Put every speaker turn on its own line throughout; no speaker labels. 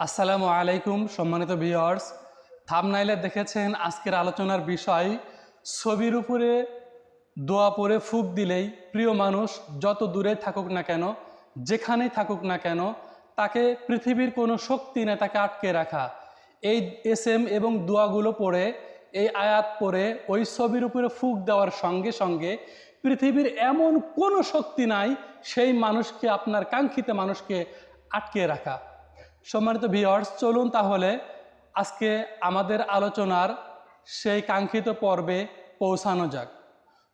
আসসালামু আলাইকুম সম্মানিত ভিউয়ার্স, থাম্বনাইলে দেখেছেন আজকের আলোচনার বিষয় ছবির উপরে দোয়া পড়ে ফুঁক দিলেই প্রিয় মানুষ যত দূরে থাকুক না কেন, যেখানেই থাকুক না কেন, তাকে পৃথিবীর কোনো শক্তি নেই তাকে আটকে রাখা। এই এসএম এবং দোয়াগুলো পড়ে, এই আয়াত পড়ে ওই ছবির উপরে ফুঁক দেওয়ার সঙ্গে সঙ্গে পৃথিবীর এমন কোনো শক্তি নাই সেই মানুষকে, আপনার কাঙ্ক্ষিত মানুষকে আটকে রাখা। সম্মানিত ভিউয়ার্স, চলুন তাহলে আজকে আমাদের আলোচনার সেই কাঙ্ক্ষিত পর্বে পৌঁছানো যাক।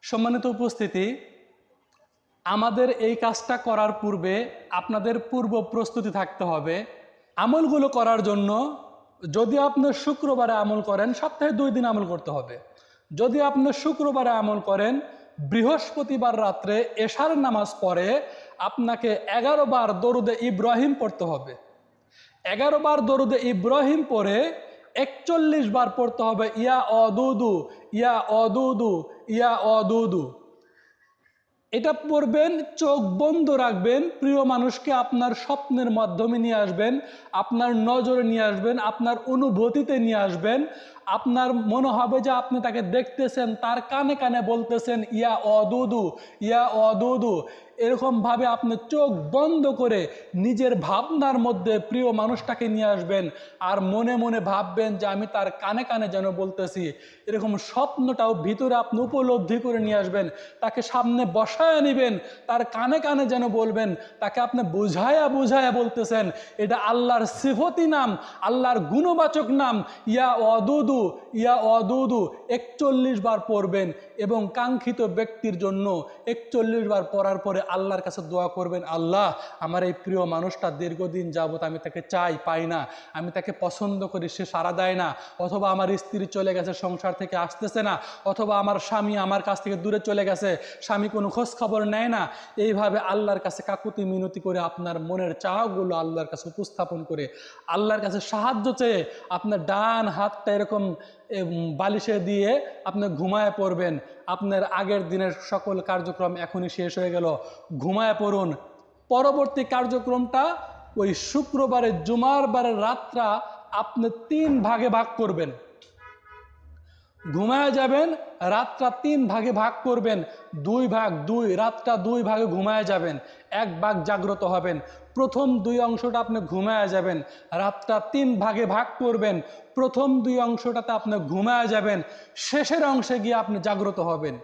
সম্মানিত উপস্থিতি, আমাদের এই কাজটা করার পূর্বে আপনাদের পূর্ব প্রস্তুতি থাকতে হবে। আমলগুলো করার জন্য যদি আপনি শুক্রবারে আমল করেন, সপ্তাহে 2 দিন আমল করতে হবে। যদি আপনি শুক্রবারে আমল করেন, বৃহস্পতিবার রাত্রে এশার নামাজ পড়ে আপনাকে 11 বার দরুদে ইব্রাহিম পড়তে হবে। 11 বার দরুদে ইব্রাহিম পড়ে 41 বার পড়তে হবে ইয়া অদুদু, ইয়া অদুদু, ইয়া অদুদু। এটা পড়বেন, চোখ বন্ধ রাখবেন, প্রিয় মানুষকে আপনার স্বপ্নের মাধ্যমে নিয়ে আসবেন, আপনার নজরে নিয়ে আসবেন, আপনার অনুভূতিতে নিয়ে আসবেন। আপনার মনে হবে যে আপনি তাকে দেখতেছেন, তার কানে কানে বলতেছেন ইয়া অদুদু, ইয়া অদুদু। এরকমভাবে আপনি চোখ বন্ধ করে নিজের ভাবনার মধ্যে প্রিয় মানুষটাকে নিয়ে আসবেন, আর মনে মনে ভাববেন যে আমি তার কানে কানে যেন বলতেছি। এরকম স্বপ্নটাও ভিতরে আপনি উপলব্ধি করে নিয়ে আসবেন, তাকে সামনে বসায় নেবেন, তার কানে কানে যেন বলবেন, তাকে আপনি বুঝায়া বুঝায়া বলতেছেন। এটা আল্লাহর সিফতি নাম, আল্লাহর গুণবাচক নাম ইয়া অদুদু, ইয়া অদুদু। 41 বার পড়বেন এবং কাঙ্ক্ষিত ব্যক্তির জন্য 41 বার পড়ার পরে আল্লাহর কাছে দোয়া করবেন, আল্লাহ আমার এই প্রিয় মানুষটা দীর্ঘদিন যাবত আমি তাকে চাই, পাই না, আমি তাকে পছন্দ করি, সে সাড়া দেয় না, অথবা আমার স্ত্রী চলে গেছে, সংসার থেকে আসতেছে না, অথবা আমার স্বামী আমার কাছ থেকে দূরে চলে গেছে, স্বামী কোনো খোঁজ খবর নেয় না। এইভাবে আল্লাহর কাছে কাকুতি মিনতি করে আপনার মনের চাওয়াগুলো আল্লাহর কাছে উপস্থাপন করে আল্লাহর কাছে সাহায্য চেয়ে আপনার ডান হাতটা এরকম বালিশে দিয়ে আপনি ঘুমায় পড়বেন। আপনার আগের দিনের সকল কার্যক্রম এখনই শেষ হয়ে গেল, ঘুমায় পড়ুন। পরবর্তী কার্যক্রমটা ওই শুক্রবারের জুমার বারের রাতটা আপনি 3 ভাগে ভাগ করবেন। ঘুমায় যাবেন, রাতটা 3 ভাগে ভাগ করবেন, 2 ভাগ 2, রাতটা 2 ভাগে ঘুমায় যাবেন, 1 ভাগ জাগ্রত হবেন। প্রথম 2 অংশটা আপনি ঘুমায় যাবেন, রাতটা 3 ভাগে ভাগ করবেন, প্রথম 2 অংশটাতে আপনি ঘুমায় যাবেন, শেষের অংশে গিয়ে আপনি জাগ্রত হবেন।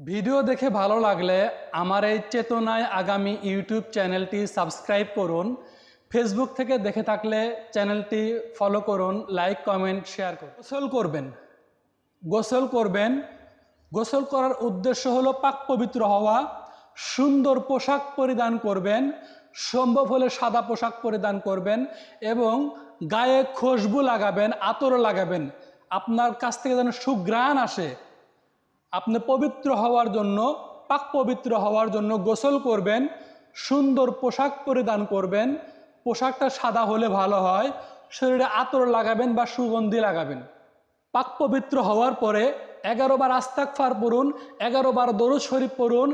ভিডিও দেখে ভালো লাগলে আমার এই চেতনায় আগামী ইউটিউব চ্যানেলটি সাবস্ক্রাইব করুন। ফেসবুক থেকে দেখে থাকলে চ্যানেলটি ফলো করুন, লাইক কমেন্ট শেয়ার করুন। গোসল করবেন। গোসল করার উদ্দেশ্য হলো পাক পবিত্র হওয়া। সুন্দর পোশাক পরিধান করবেন, সম্ভব হলে সাদা পোশাক পরিধান করবেন এবং গায়ে খুশবু লাগাবেন, আতর লাগাবেন, আপনার কাছ থেকে যেন সুঘ্রাণ আসে। আপনি পবিত্র হওয়ার জন্য, পাক পবিত্র হওয়ার জন্য গোসল করবেন, সুন্দর পোশাক পরিধান করবেন, পোশাকটা সাদা হলে ভালো হয়, শরীরে আতর লাগাবেন বা সুগন্ধি লাগাবেন। পাক পবিত্র হওয়ার পরে 11 বার আস্তাগফার পড়ুন, 11 বার দরুদ শরীফ পড়ুন,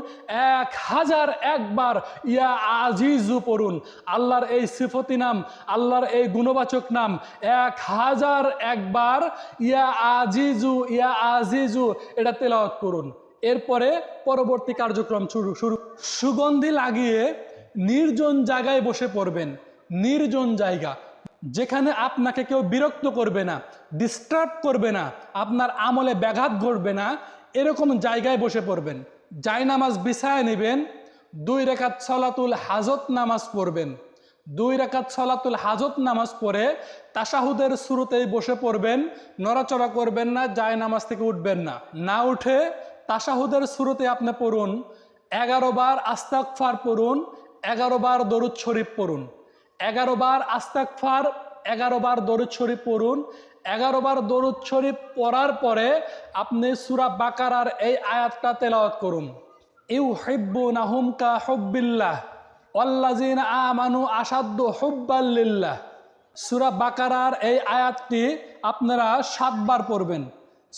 1001 বার ইয়া আজিজু পড়ুন। আল্লাহর এই সিফতি নাম, আল্লাহর এই গুণবাচক নাম 1001 বার ইয়া আজিজু, ইয়া আজিজু এটা তেলাওয়াত করুন। এরপরে পরবর্তী কার্যক্রম শুরু। সুগন্ধি লাগিয়ে নির্জন জায়গায় বসে পড়বেন। নির্জন জায়গা যেখানে আপনাকে কেউ বিরক্ত করবে না, ডিস্টার্ব করবে না, আপনার আমলে ব্যাঘাত ঘটবে না, এরকম জায়গায় বসে পড়বেন। জায়নামাজ বিছায় নেবেন, 2 রাকাত সলাতুল হাজত নামাজ পড়বেন। 2 রাকাত সলাতুল হাজত নামাজ পড়ে তাশাহুদের শুরুতেই বসে পড়বেন, নড়াচড়া করবেন না, জায়নামাজ থেকে উঠবেন না। না উঠে তাশাহুদের শুরুতে আপনি পড়ুন 11 বার আস্তাগফার পড়ুন, 11 বার দরুদ শরীফ পড়ুন। 11 বার আস্তাগফার, 11 বার দরুদ শরীফ পড়ুন। 11 বার দরুদ শরীফ পড়ার পরে আপনি সূরা বাকারার এই আয়াতটা তেলাওয়াত করুন, ইউহিব্বুনাহুম কা হুব্বিল্লাহ ওয়াল্লাযিনা আমানু আশাদ্দু হুব্বাল লিল্লাহ। সূরা বাকারার এই আয়াতটি আপনারা 7 বার পড়বেন।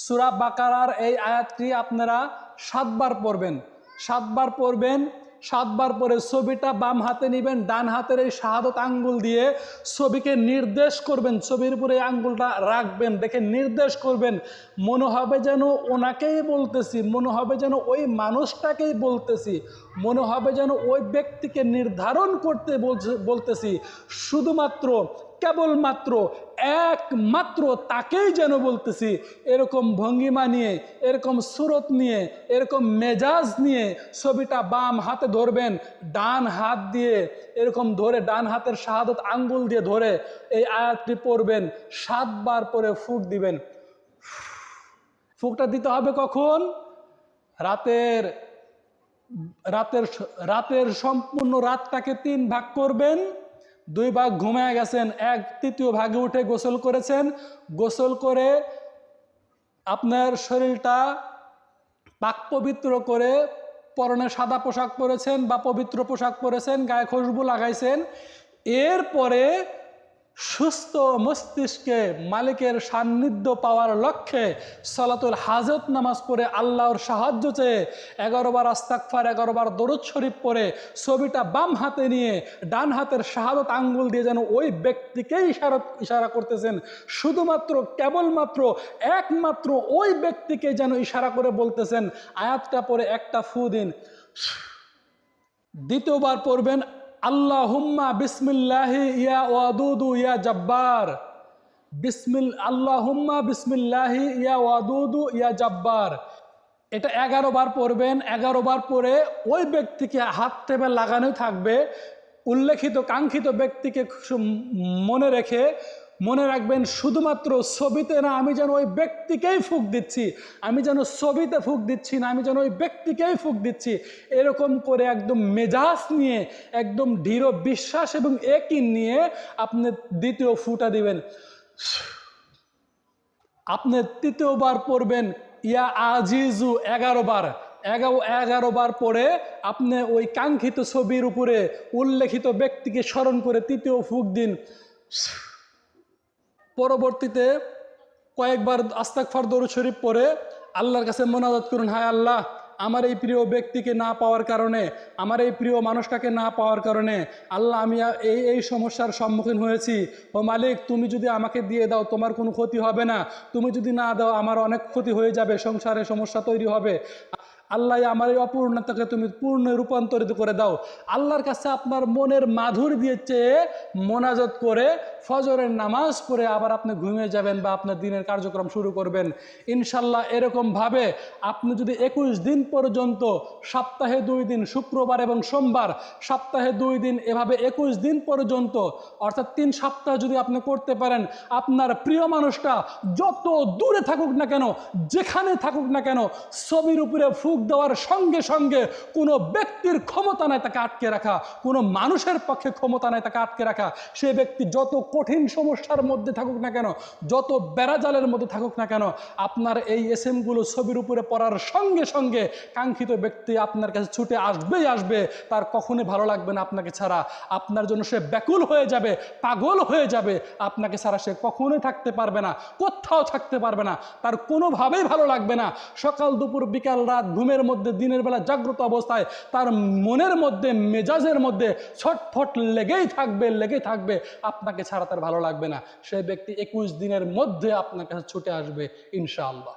সূরা বাকারার এই আয়াতটি আপনারা 7 বার পড়বেন। 7 বার পড়বেন, 7 বার পরে ছবিটা বাম হাতে নেবেন, ডান হাতের এই শাহাদত আঙ্গুল দিয়ে ছবিকে নির্দেশ করবেন, ছবির উপরে এই আঙ্গুলটা রাখবেন, দেখে নির্দেশ করবেন। মনে হবে যেন ওনাকেই বলতেছি, মনে হবে যেন ওই মানুষটাকেই বলতেছি, মনে হবে যেন ওই ব্যক্তিকে নির্ধারণ করতে বলতেছি, শুধুমাত্র কেবলমাত্র একমাত্র তাকেই যেন বলতেছি। এরকম ভঙ্গিমা নিয়ে, এরকম সুরত নিয়ে, এরকম মেজাজ নিয়ে ছবিটা বাম হাতে ধরবেন, ডান হাত দিয়ে এরকম ধরে, ডান হাতের শাহাদত আঙ্গুল দিয়ে ধরে এই আয়াতটি পড়বেন। 7 বার পরে ফুঁক দিবেন। ফুঁকটা দিতে হবে কখন? রাতের রাতের রাতের সম্পূর্ণ রাতটাকে 3 ভাগ করবেন। 2 ভাগ ঘুমায় গেছেন, 1/3 ভাগে উঠে গোসল করেছেন। গোসল করে আপনার শরীরটা পাক পবিত্র করে পরনে সাদা পোশাক পরেছেন বা পবিত্র পোশাক পরেছেন, গায়ে খুশবু লাগাইছেন। এরপরে সুস্থ মস্তিষ্কে মালিকের সান্নিধ্য পাওয়ার লক্ষ্যে সালাতুল হাজত নামাজ পড়ে আল্লাহর সাহায্য চেয়ে 11 বার আস্তাগফার, 11 বার দরুদ শরীফ পড়ে ছবিটা বাম হাতে নিয়ে ডান হাতের শাহাদত আঙ্গুল দিয়ে যেন ওই ব্যক্তিকেই ইশারা করতেছেন, শুধুমাত্র কেবলমাত্র একমাত্র ওই ব্যক্তিকে যেন ইশারা করে বলতেছেন। আয়াতটা পরে একটা ফু দিন। দ্বিতীয়বার পড়বেন আল্লাহুম্মা বিসমিল্লাহি ইয়া ওয়াদুদু ইয়া জাব্বার, আল্লাহুম্মা বিসমিল্লাহি ইয়া ওয়াদুদু ইয়া জাব্বার। এটা 11 বার পড়বেন। 11 বার পরে ওই ব্যক্তিকে হাত টেপে লাগানোই থাকবে। উল্লেখিত কাঙ্ক্ষিত ব্যক্তিকে মনে রাখবেন শুধুমাত্র ছবিতে না, আমি যেন ওই ব্যক্তিকেই ফুঁক দিচ্ছি, আমি যেন ছবিতে ফুঁক দিচ্ছি না, আমি যেন ওই ব্যক্তিকেই ফুঁক দিচ্ছি। এরকম করে একদম মেজাজ নিয়ে, একদম দৃঢ় বিশ্বাস এবং ইয়াকিন নিয়ে আপনি দ্বিতীয় ফুটা দিবেন। আপনি তৃতীয়বার পড়বেন ইয়া আজিজু 11 বার। 11 বার পরে আপনি ওই কাঙ্ক্ষিত ছবির উপরে উল্লেখিত ব্যক্তিকে স্মরণ করে তৃতীয় ফুঁক দিন। পরবর্তীতে কয়েকবার আস্তাগফার দরুদ শরীফ পড়ে আল্লাহর কাছে মোনাজাত করুন, হায় আল্লাহ, আমার এই প্রিয় ব্যক্তিকে না পাওয়ার কারণে, আমার এই প্রিয় মানুষটাকে না পাওয়ার কারণে আল্লাহ আমি এই সমস্যার সম্মুখীন হয়েছি। ও মালিক, তুমি যদি আমাকে দিয়ে দাও তোমার কোনো ক্ষতি হবে না, তুমি যদি না দাও আমার অনেক ক্ষতি হয়ে যাবে, সংসারে সমস্যা তৈরি হবে। আল্লাহ আমার এই অপূর্ণতাকে তুমি পূর্ণ রূপান্তরিত করে দাও। আল্লাহর কাছে আপনার মনের মাধুর দিয়ে চেয়ে মোনাজাত করে ফজরের নামাজ পড়ে আবার আপনি ঘুমিয়ে যাবেন বা আপনার দিনের কার্যক্রম শুরু করবেন। ইনশাল্লাহ এরকমভাবে আপনি যদি 21 দিন পর্যন্ত, সপ্তাহে 2 দিন শুক্রবার এবং সোমবার, সপ্তাহে 2 দিন, এভাবে 21 দিন পর্যন্ত অর্থাৎ 3 সপ্তাহ যদি আপনি করতে পারেন, আপনার প্রিয় মানুষটা যত দূরে থাকুক না কেন, যেখানে থাকুক না কেন, ছবির উপরে ফুঁক দেওয়ার সঙ্গে সঙ্গে কোনো ব্যক্তির ক্ষমতা নাই তাকে আটকে রাখা, কোনো মানুষের পক্ষে ক্ষমতা নাই তাকে আটকে রাখা। সে ব্যক্তি যত কঠিন সমস্যার মধ্যে থাকুক না কেন, যত বেড়াজালের মধ্যে থাকুক না কেন, আপনার এই এসএমগুলো ছবির উপরে পড়ার সঙ্গে সঙ্গে কাঙ্ক্ষিত ব্যক্তি আপনার কাছে ছুটে আসবেই আসবে। তার কখনোই ভালো লাগবে না আপনাকে ছাড়া, আপনার জন্য সে ব্যাকুল হয়ে যাবে, পাগল হয়ে যাবে। আপনাকে ছাড়া সে কখনোই থাকতে পারবে না, কোথাও থাকতে পারবে না, তার কোনোভাবেই ভালো লাগবে না। সকাল দুপুর বিকাল রাত ঘুমের মধ্যে, দিনের বেলা জাগ্রত অবস্থায় তার মনের মধ্যে, মেজাজের মধ্যে ছটফট লেগেই থাকবে। আপনাকে ছাড়া তার ভালো লাগবে না। সেই ব্যক্তি 21 দিনের মধ্যে আপনার কাছে ছুটে আসবে ইনশাআল্লাহ।